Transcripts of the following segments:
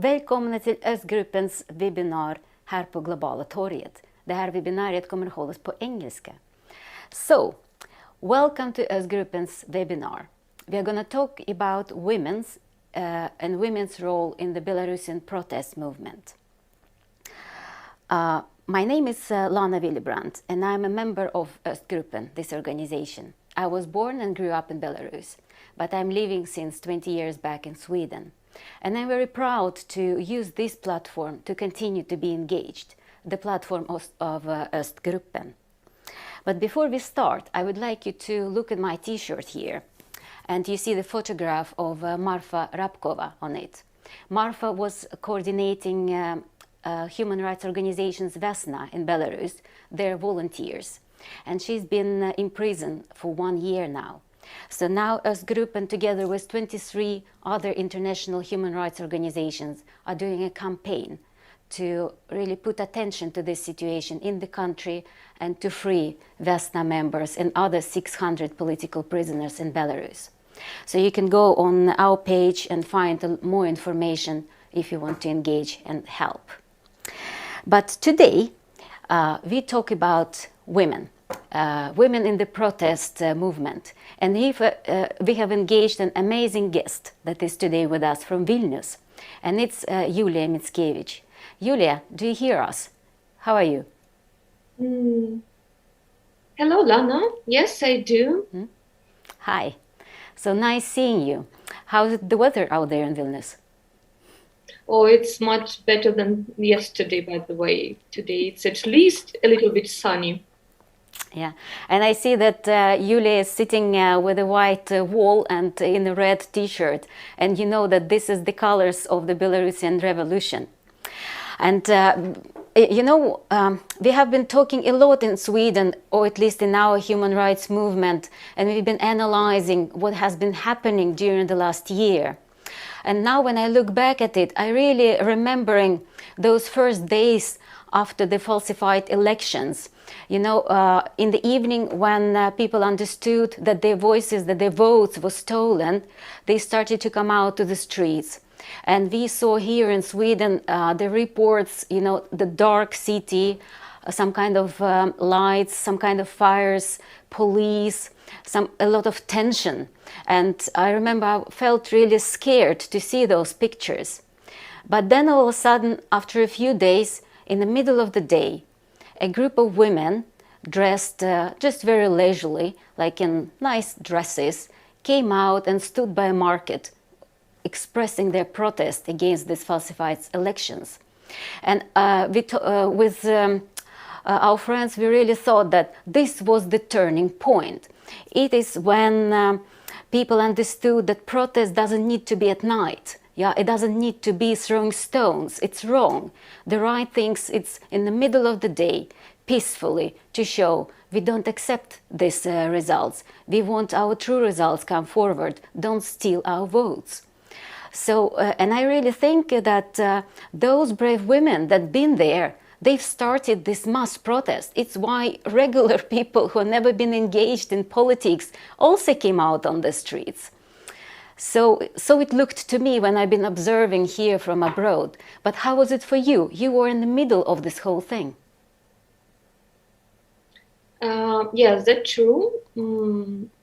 Välkomna till Östgruppens webbinar här på Globala torget. Det här webbinariet kommer hållas på engelska. So, welcome to Östgruppens webinar. We are going to talk about women's and women's role in the Belarusian protest movement. My name is Lana Willibrandt and I'm a member of Östgruppen, this organization. I was born and grew up in Belarus, but I'm living since 20 years back in Sweden. And I'm very proud to use this platform to continue to be engaged, the platform of Östgruppen. But before we start, I would like you to look at my t-shirt here. And you see the photograph of Marfa Rabkova on it. Marfa was coordinating human rights organizations Vesna in Belarus, their volunteers. And she's been in prison for 1 year now. So now Östgruppen, together with 23 other international human rights organizations, are doing a campaign to really put attention to this situation in the country and to free Vesna members and other 600 political prisoners in Belarus. So you can go on our page and find more information if you want to engage and help. But today we talk about women. Women in the protest movement. And we have engaged an amazing guest that is today with us from Vilnius. And it's Julia Mickiewicz. Julia, do you hear us? How are you? Hello, Lana. Yes, I do. Hi. So nice seeing you. How's the weather out there in Vilnius? Oh, it's much better than yesterday, by the way. Today it's at least a little bit sunny. Yeah, and I see that Julia is sitting with a white wall and in a red t-shirt, and you know that this is the colors of the Belarusian revolution. And you know, we have been talking a lot in Sweden, or at least in our human rights movement, and we've been analyzing what has been happening during the last year. And now when I look back at it, I really remembering those first days after the falsified elections. You know, in the evening when people understood that their voices, that their votes were stolen, they started to come out to the streets. And we saw here in Sweden the reports, you know, the dark city, some kind of lights, some kind of fires, police, a lot of tension. And I remember I felt really scared to see those pictures. But then all of a sudden, after a few days, in the middle of the day, a group of women dressed just very leisurely, like in nice dresses, came out and stood by a market expressing their protest against these falsified elections. And with our friends, we really thought that this was the turning point. It is when people understood that protest doesn't need to be at night. Yeah, it doesn't need to be throwing stones. It's wrong. The right things, it's in the middle of the day, peacefully, to show we don't accept these results. We want our true results come forward. Don't steal our votes. So, and I really think that those brave women that been there, they've started this mass protest. It's why regular people who have never been engaged in politics also came out on the streets. So it looked to me when I've been observing here from abroad. But how was it for you? You were in the middle of this whole thing. Yes, that's true.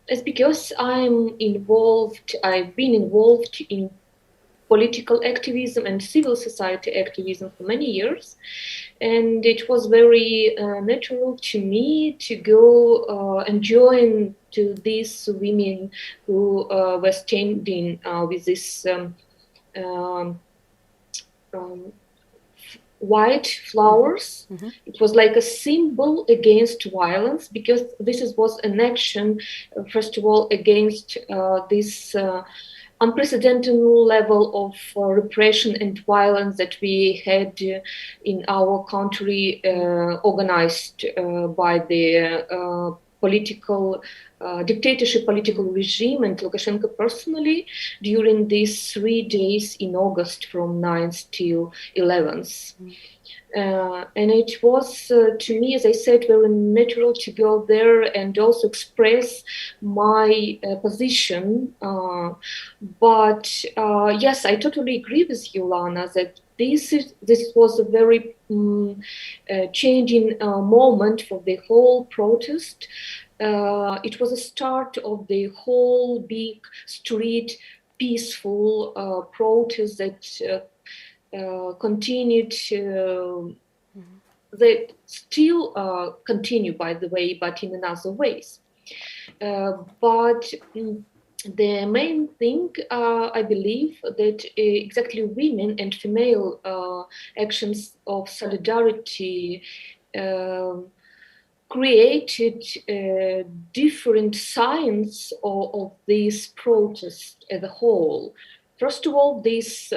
It's because I've been involved in political activism and civil society activism for many years. And it was very natural to me to go and join to these women who were standing with this white flowers. Mm-hmm. It was like a symbol against violence, because this was an action, first of all, against this unprecedented level of repression and violence that we had in our country, organized by the political dictatorship political regime and Lukashenko personally during these 3 days in August from 9th till 11th. And it was, to me, as I said, very natural to go there and also express my position. But yes, I totally agree with you, Lana, that this was a very changing moment for the whole protest. It was a start of the whole big street peaceful protest that continued. They still continue, by the way, but in another ways. But the main thing, I believe, that exactly women and female actions of solidarity created different signs of this protest as a whole. First of all, this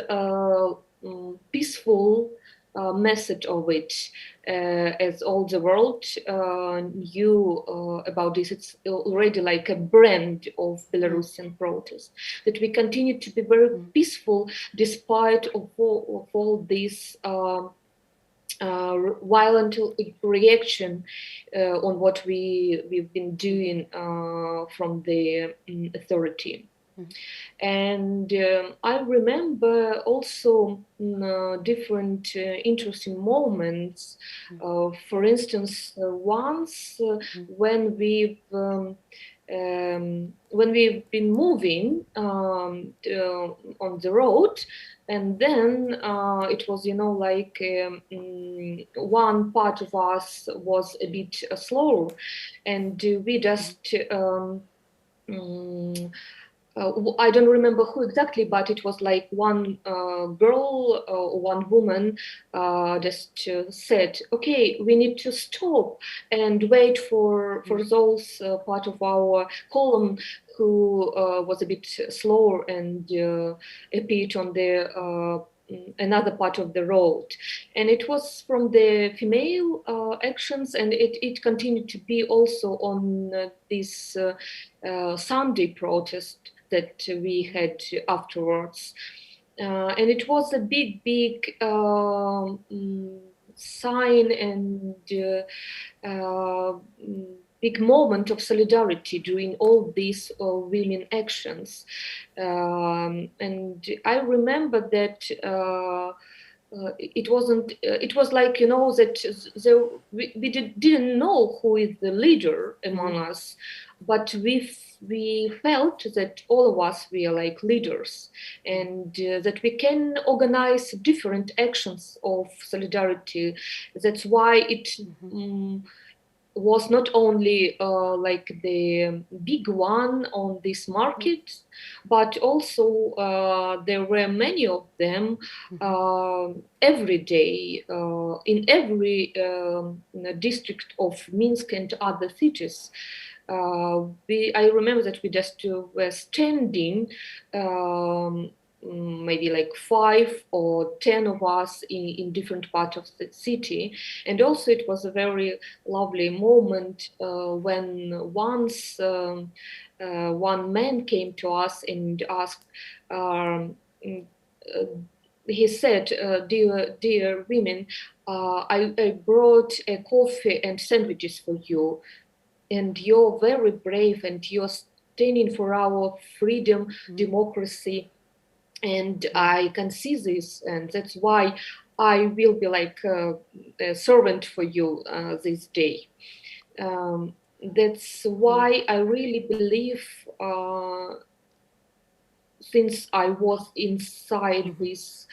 peaceful message of it, as all the world knew about this. It's already like a brand of Belarusian protest, that we continue to be very peaceful despite of all this violent reaction on what we've been doing from the authority. And I remember also different interesting moments. For instance, once when we've been moving on the road, and then it was, like one part of us was a bit slow, and we just I don't remember who exactly, but it was like one girl or one woman just said, okay, we need to stop and wait for those part of our column who was a bit slower and appeared on the another part of the road. And it was from the female actions, and it continued to be also on this Sunday protest that we had afterwards. And it was a big sign and big moment of solidarity during all these women actions. And I remember that it was like, that we didn't know who is the leader among us, but we felt that all of us were like leaders, and that we can organize different actions of solidarity. That's why it was not only like the big one on this market, but also there were many of them every day in every district of Minsk and other cities. I remember that we just were standing, maybe like 5 or 10 of us in different parts of the city. And also it was a very lovely moment when once one man came to us and asked, he said, dear women, I brought a coffee and sandwiches for you, and you're very brave, and you're standing for our freedom, democracy, and I can see this, and that's why I will be like a servant for you this day. That's why I really believe, since I was inside this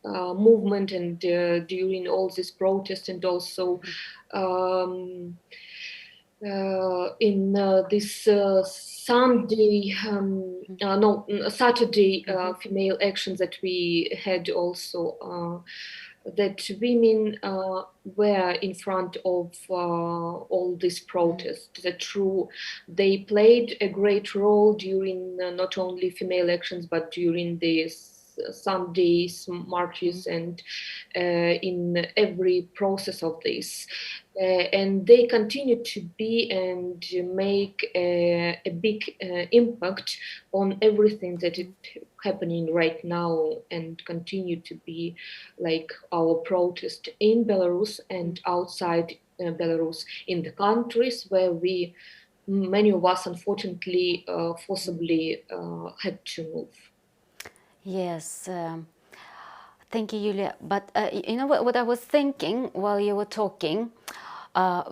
movement and during all this protest, and also in this Saturday female actions that we had also, that women were in front of all this protest. That's true. They played a great role during not only female actions, but during this Sundays, marches, and in every process of this. And they continue to be and make a big impact on everything that is happening right now, and continue to be like our protest in Belarus and outside Belarus, in the countries where many of us unfortunately forcibly had to move. Yes. Thank you, Julia. But you know what I was thinking while you were talking?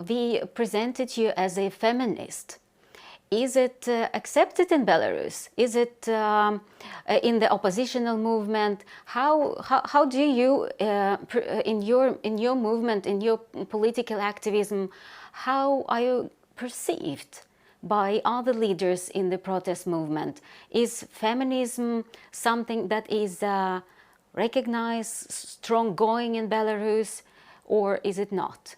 We presented you as a feminist. Is it accepted in Belarus? Is it in the oppositional movement? How do you in your movement, in your political activism, how are you perceived by other leaders in the protest movement? Is feminism something that is recognized, strong going in Belarus, or is it not?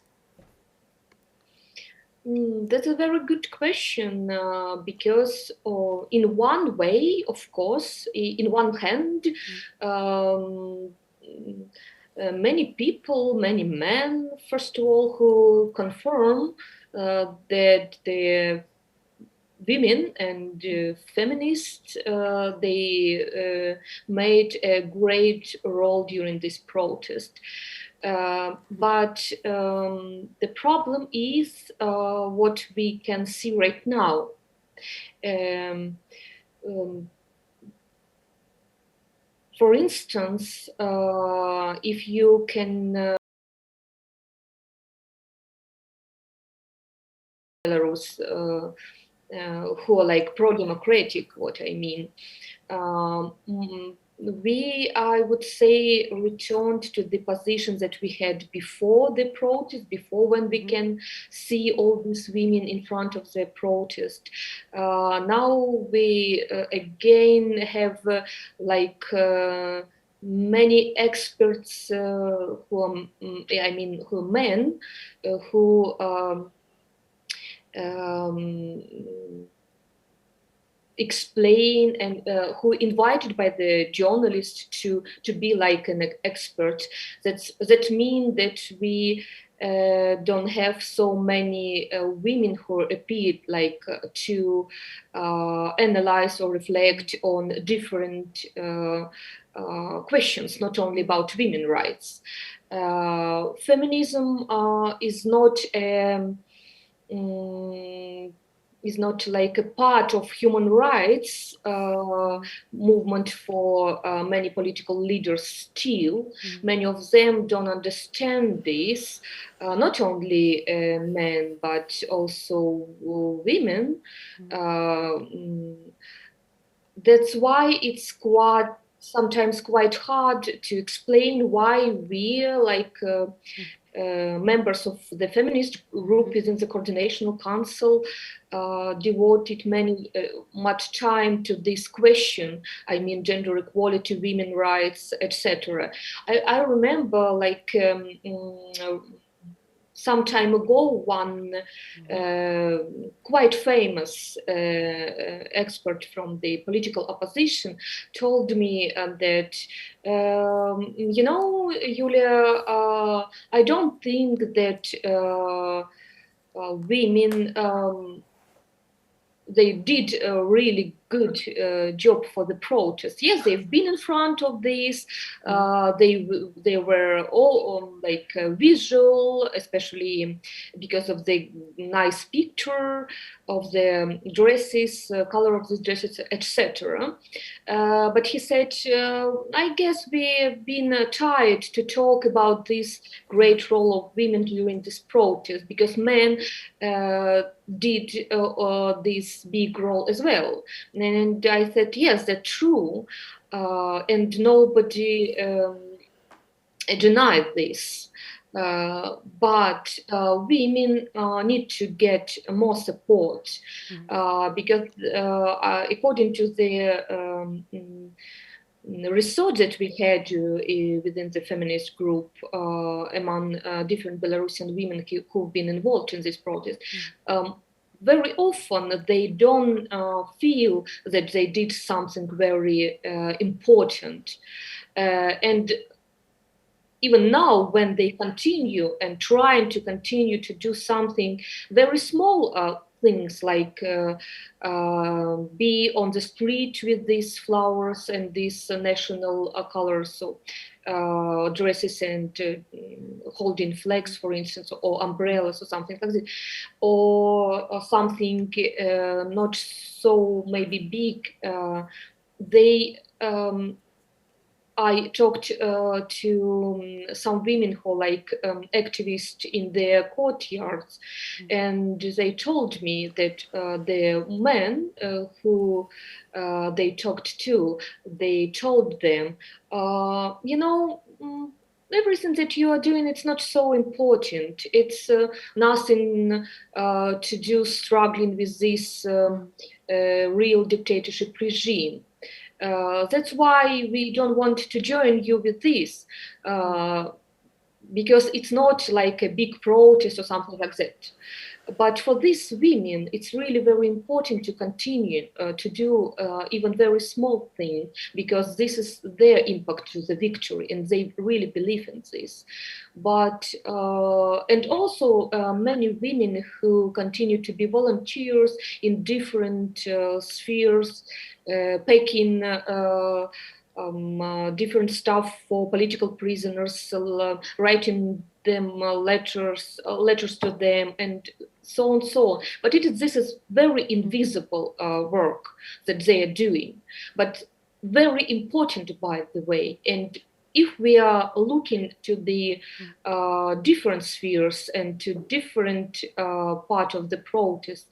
That's a very good question, because in one way, of course, in one hand, many people, many men, first of all, who confirm that the women and feminists, they made a great role during this protest. But the problem is what we can see right now. For instance, if you can Belarus, who are like pro-democratic, what I mean. We, I would say, returned to the positions that we had before the protest, before when we can see all these women in front of the protest. Now we again have many experts who are, who are men, who explain and who invited by the journalist to be like an expert. That mean that we don't have so many women who appeared to analyze or reflect on different questions, not only about women's rights. Feminism is not is not like a part of human rights movement for many political leaders still. Many of them don't understand this, not only men, but also women. That's why it's sometimes quite hard to explain why we, members of the feminist group within the coordination council, devoted much time to this question. I mean, gender equality, women's rights, etc. I remember some time ago, one quite famous expert from the political opposition told me that, you know, Julia, I don't think that women, they did a really good job for the protest. Yes, they've been in front of this. They were all visual, especially because of the nice picture of the dresses, color of the dresses, etc. But he said, I guess we've been tired to talk about this great role of women during this protest, because men did this big role as well. And I said, yes, that's true. And nobody denied this. But women need to get more support, because according to the research that we had within the feminist group among different Belarusian women who've been involved in this protest, very often they don't feel that they did something very important. And even now, when they continue and trying to continue to do something very small things like be on the street with these flowers and these national colors, so dresses and holding flags, for instance, or umbrellas or something like this, or something not so maybe big, they I talked to some women who are like activists in their courtyards, and they told me that the men who they talked to, they told them, everything that you are doing, it's not so important. It's nothing to do struggling with this real dictatorship regime. That's why we don't want to join you with this, because it's not like a big protest or something like that. But for these women, it's really very important to continue to do even very small things, because this is their impact to the victory, and they really believe in this. But and also many women who continue to be volunteers in different spheres, packing different stuff for political prisoners, writing them letters to them, and so on, so on. But this is very invisible work that they are doing, but very important, by the way. And if we are looking to the different spheres and to different part of the protest,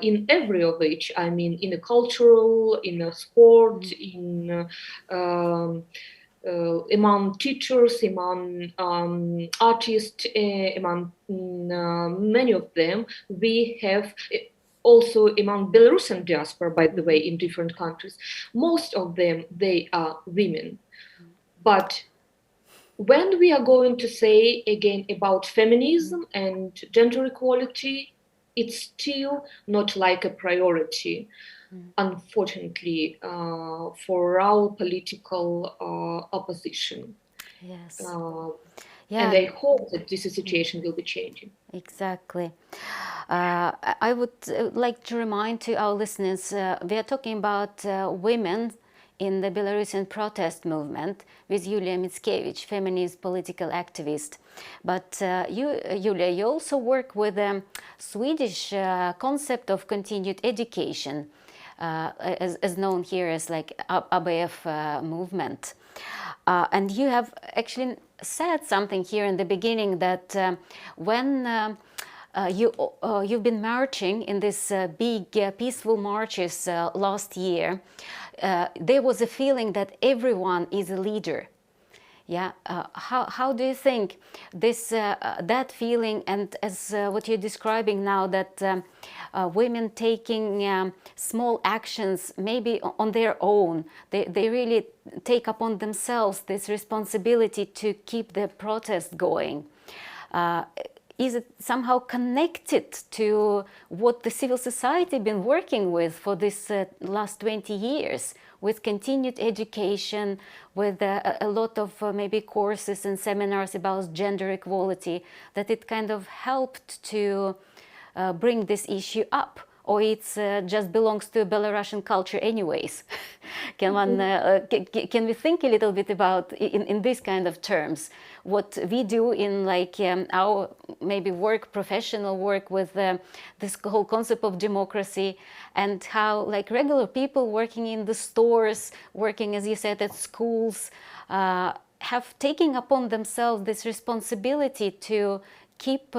in every of which, I mean, in a cultural, in a sport, in among teachers, among artists, among many of them, we have also among Belarusian diaspora, by the way, in different countries. Most of them, they are women. But when we are going to say again about feminism and gender equality, it's still not like a priority, unfortunately, for our political opposition. Yes. And I hope that this situation will be changing. Exactly. I would like to remind to our listeners, we are talking about women in the Belarusian protest movement with Yulia Mickiewicz, feminist political activist. But you, Yulia, you also work with a Swedish concept of continued education, as known here as like ABF movement. And you have actually said something here in the beginning that when you've been marching in these big peaceful marches last year, there was a feeling that everyone is a leader. Yeah, how do you think this that feeling, and as what you're describing now, that women taking small actions maybe on their own, they really take upon themselves this responsibility to keep the protest going. Is it somehow connected to what the civil society been working with for this last 20 years, with continued education, with a lot of maybe courses and seminars about gender equality, that it kind of helped to bring this issue up? Or it's just belongs to Belarusian culture anyways? Can we think a little bit about in this kind of terms what we do in like our maybe work, professional work with this whole concept of democracy, and how like regular people working in the stores, working, as you said, at schools, have taken upon themselves this responsibility to keep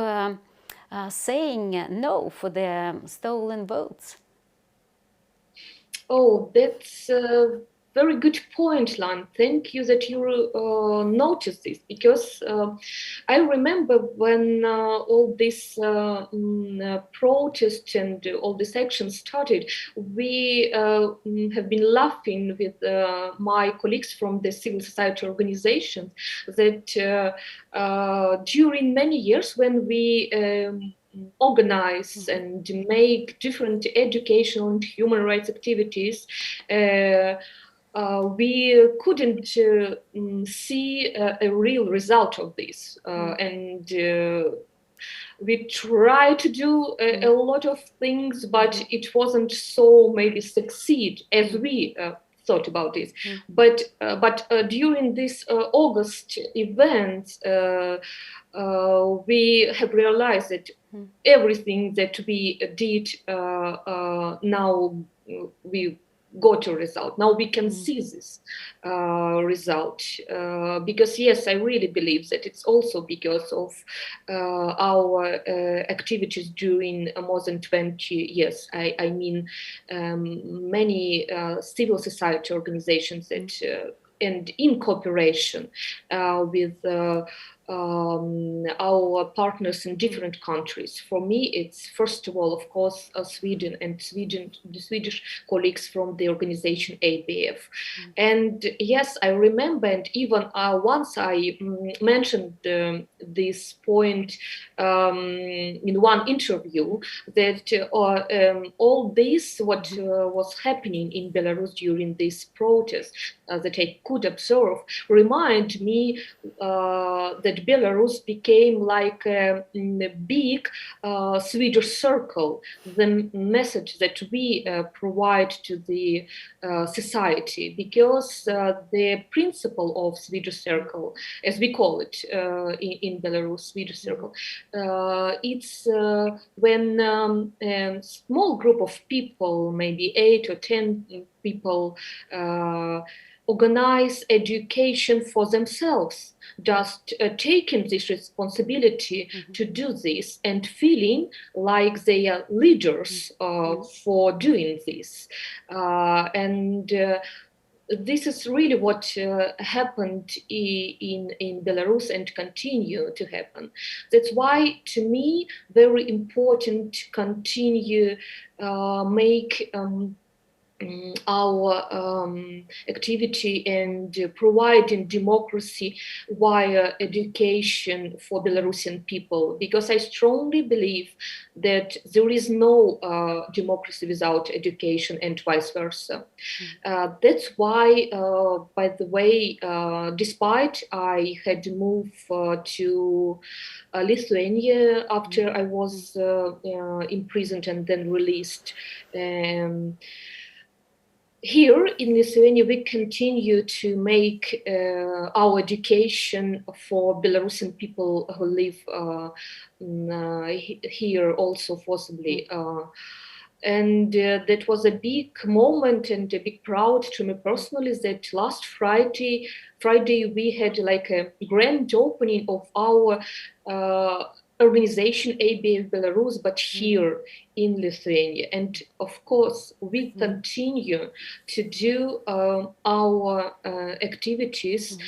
saying no for the stolen votes? Oh, that's a very good point, Lan. Thank you that you noticed this, because I remember when all this protest and all this action started, we have been laughing with my colleagues from the civil society organizations that during many years when we organize and make different educational and human rights activities, we couldn't see a real result of this. And we tried to do a lot of things, but it wasn't so maybe succeed as we thought about this. But during this August event, we have realized that everything that we did now we got a result. Now we can see this result, because yes, I really believe that it's also because of our activities during more than 20 years. I mean, many civil society organizations that and in cooperation with our partners in different countries. For me, it's first of all, of course, Sweden and the Swedish colleagues from the organization ABF. And yes, I remember, and even once I mentioned this point in one interview, that all this, what was happening in Belarus during this protest, that I could observe, remind me that Belarus became like a big Swedish circle, the message that we provide to the society, because the principle of Swedish circle, as we call it in Belarus, Swedish circle, it's when a small group of people, maybe 8 or 10 people, organize education for themselves, just taking this responsibility to do this and feeling like they are leaders for doing this. And this is really what happened in Belarus and continue to happen. That's why, to me, very important to continue make our activity and providing democracy via education for Belarusian people, because I strongly believe that there is no democracy without education and vice versa. That's why, by the way, despite I had to move to Lithuania after I was imprisoned and then released, here in Lithuania, we continue to make our education for Belarusian people who live here also forcibly. And that was a big moment and a big proud to me personally, that last Friday we had like a grand opening of our organization ABF Belarus, but here in Lithuania. And of course, we continue to do our activities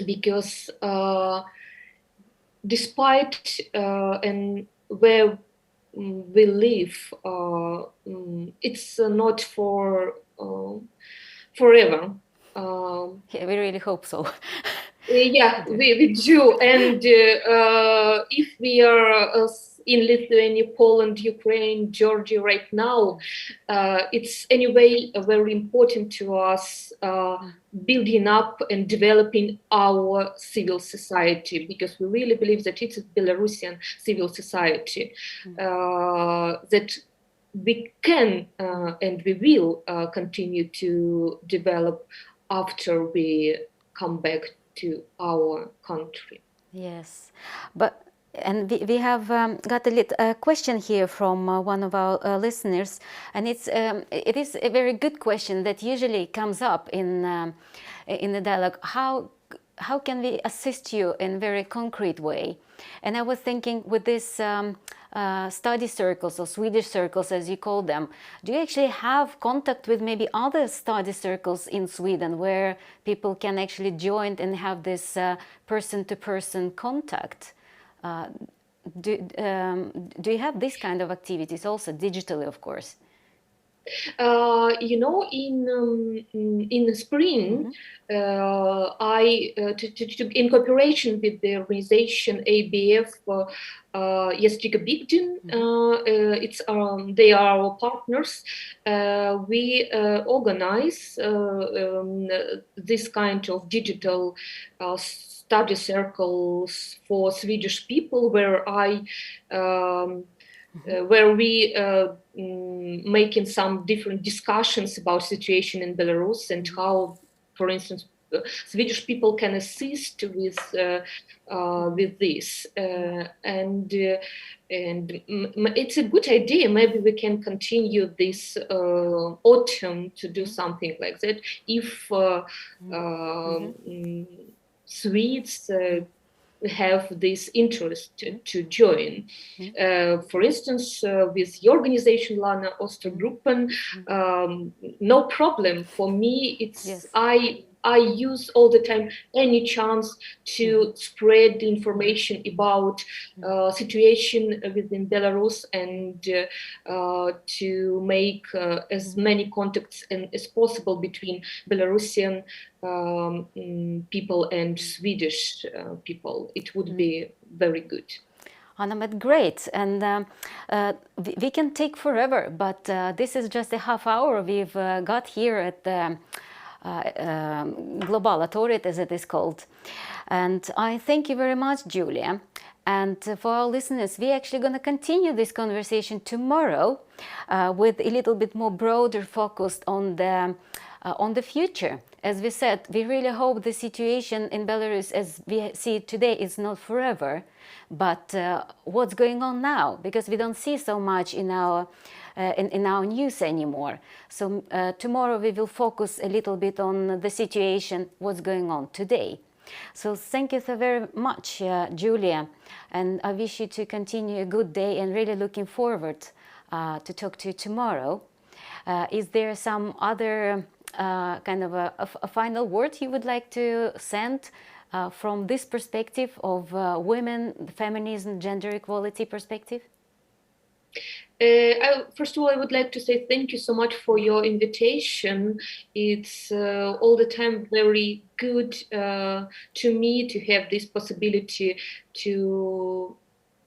because despite and where we live, it's not for forever. Yeah, we really hope so. Yeah, we do. And if we are in Lithuania, Poland, Ukraine, Georgia right now, it's anyway very important to us building up and developing our civil society, because we really believe that it's a Belarusian civil society that we can and we will continue to develop after we come back to our country. Yes, and we have got a question here from one of our listeners, and it is a very good question that usually comes up in the dialogue. How can we assist you in a very concrete way? And I was thinking, with this study circles or Swedish circles, as you call them, do you actually have contact with maybe other study circles in Sweden where people can actually join and have this person-to-person contact? Do you have this kind of activities also, digitally, of course? In the spring, in cooperation with the organization ABF they are our partners. We organize this kind of digital study circles for Swedish people, where we making some different discussions about situation in Belarus and how, for instance, Swedish people can assist with this, and it's a good idea. Maybe we can continue this autumn to do something like that if Swedes have this interest to join. For instance, with the organization Lana Östgruppen, no problem for me. It's I use all the time any chance to spread the information about situation within Belarus and to make as many contacts as possible between Belarusian people and Swedish people. It would be very good. Anna, but great, and we can take forever, but this is just a half hour we've got here at the Globalatoriet, as it is called. And I thank you very much, Julia. And for our listeners, we're actually going to continue this conversation tomorrow with a little bit more broader focused on the future. As we said, we really hope the situation in Belarus as we see it today is not forever, but what's going on now, because we don't see so much in our news anymore. So tomorrow we will focus a little bit on the situation, what's going on today. So thank you so very much, Julia, and I wish you to continue a good day and really looking forward to talk to you tomorrow. Is there some other kind of a final word you would like to send from this perspective of women, feminism, gender equality perspective? First of all, I would like to say thank you so much for your invitation. It's all the time very good to me to have this possibility to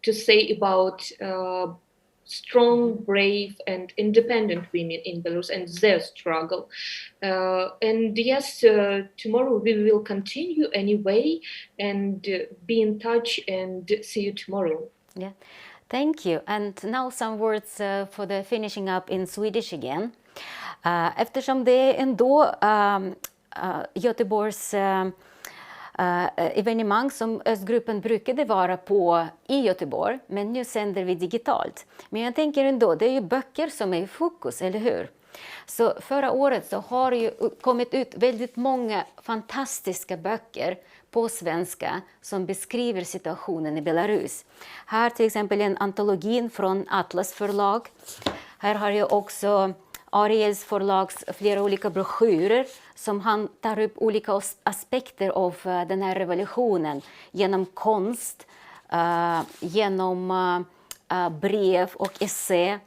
say about strong, brave, and independent women in Belarus and their struggle. And yes, tomorrow we will continue anyway and be in touch and see you tomorrow. Yeah. Thank you. And now some words for the finishing up in Swedish again. Eftersom det är ändå Göteborgs evenemang som Östgruppen brukade vara på i Göteborg, men nu sänder vi digitalt. Men jag tänker ändå, det är ju böcker som är i fokus, eller hur? Så förra året så har det ju kommit ut väldigt många fantastiska böcker på svenska som beskriver situationen i Belarus. Här till exempel en antologin från Atlas förlag. Här har jag också Ariels förlags flera olika broschyrer som han tar upp olika aspekter av den här revolutionen genom konst, genom brev och essä.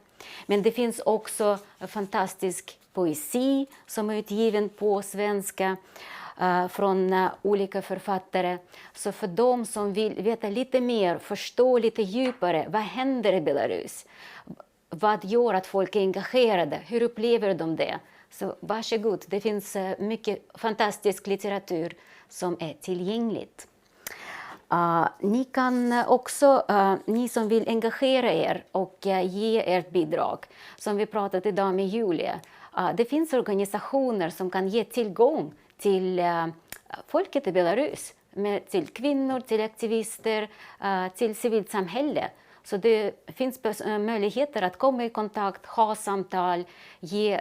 Men det finns också fantastisk poesi som är utgiven på svenska från olika författare. Så för de som vill veta lite mer, förstå lite djupare, vad händer i Belarus? Vad gör att folk är engagerade? Hur upplever de det? Så varsågod, det finns mycket fantastisk litteratur som är tillgängligt. Ni kan också, ni som vill engagera er och ge ert bidrag, som vi pratat idag med Julia. Det finns organisationer som kan ge tillgång till folket i Belarus, till kvinnor, till aktivister, till civilsamhälle. Så det finns möjligheter att komma i kontakt, ha samtal, ge,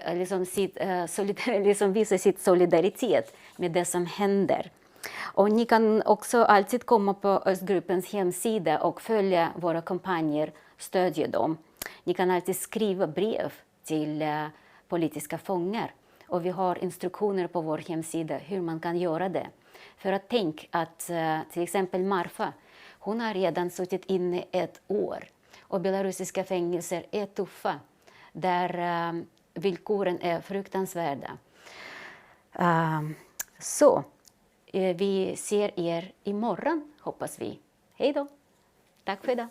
visa sitt solidaritet med det som händer. Och ni kan också alltid komma på Östgruppens hemsida och följa våra kampanjer, stödja dem. Ni kan alltid skriva brev till politiska fångar. Och vi har instruktioner på vår hemsida hur man kan göra det. För att tänk att till exempel Marfa, hon har redan suttit inne 1 år. Och belarusiska fängelser är tuffa. Där villkoren är fruktansvärda. Så vi ser er imorgon, hoppas vi. Hej då! Tack för idag!